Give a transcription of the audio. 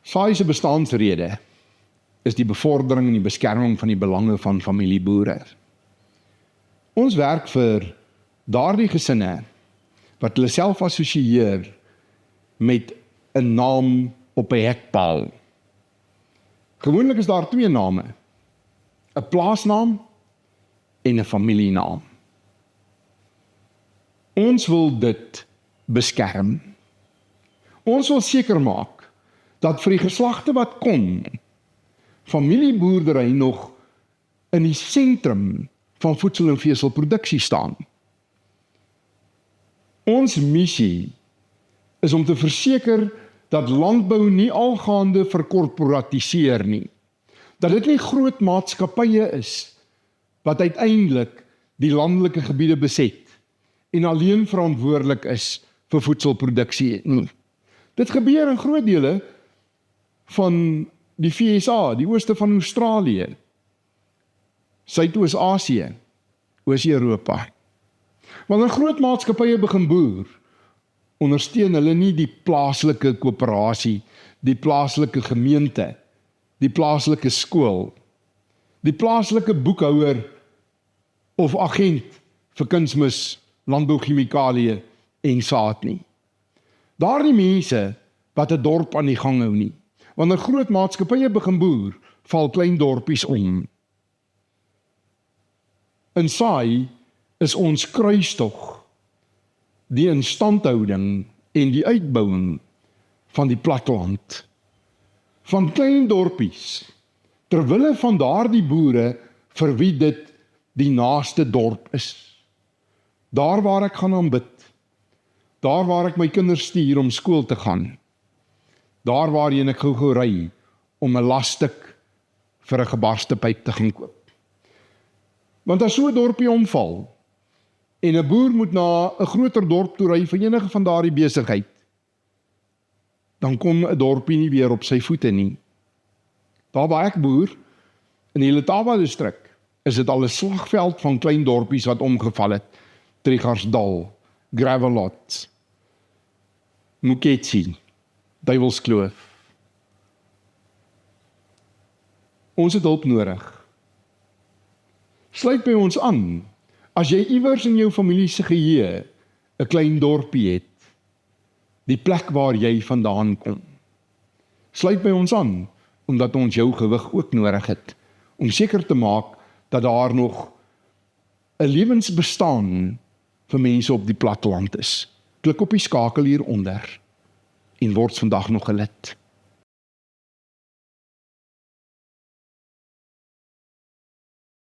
SAI se bestaansrede is die bevordering en die beskerming van die belange van familieboere. Ons werk vir daardie gesinne wat hulle self assosieer met 'n naam op 'n hekpaal. Gewoonlik is daar 2 name, 'n plaasnaam en 'n familienaam. Ons wil dit beskerm. Ons wil seker maak dat vir die geslagte wat kom, familieboerdery nog in die sentrum van voedsel- en veselproduksie staan. Ons missie is om te verseker dat landbou nie algaande verkorporatiseer nie. Dat dit nie groot maatskappye is wat uiteindelik die landelike gebiede beset en alleen verantwoordelik is vir voedselproduksie nie. Dit gebeur in groot dele van die VSA, die ooste van Australië, Suidoos-Asië, Oos-Europa. Wanneer groot maatskappye begin boer, ondersteun hulle nie die plaaslike koöperasie, die plaaslike gemeente, die plaaslike skool, die plaaslike boekhouer of agent vir kunsmis, landbouchemikalie en saad nie. Daardie mense wat 'n dorp aan die gang hou nie. Wanneer groot maatskappye begin boer, val klein dorpies om. In SAI is ons kruistog die instandhouding en die uitbouing van die platteland, van klein dorpies, terwille van daardie boere vir wie dit die naaste dorp is. Daar waar ek gaan aanbid, daar waar ek my kinders stuur om skool te gaan, daar waarheen ek gou ry om 'n lasstuk vir 'n gebarste pyp te gaan koop. Want as so 'n dorpie omval, en 'n boer moet na 'n groter dorp toe ry vir enige van daardie besigheid, dan kom 'n dorpie nie weer op sy voete nie. Daar waar ek boer, in die Letaba distrik, is dit al 'n slagveld van klein dorpies wat omgeval het. Trigarsdal, Gravelot, Moketsi, Duivelskloof. Ons het hulp nodig. Sluit by ons aan, as jy iewers in jou familie se geheue 'n klein dorpie het, die plek waar jy vandaan kom. Sluit by ons aan, omdat ons jou gewig ook nodig het, om seker te maak dat daar nog 'n lewensbestaan vir mense op die platteland is. Klik op die skakel hieronder en word vandag nog 'n lid.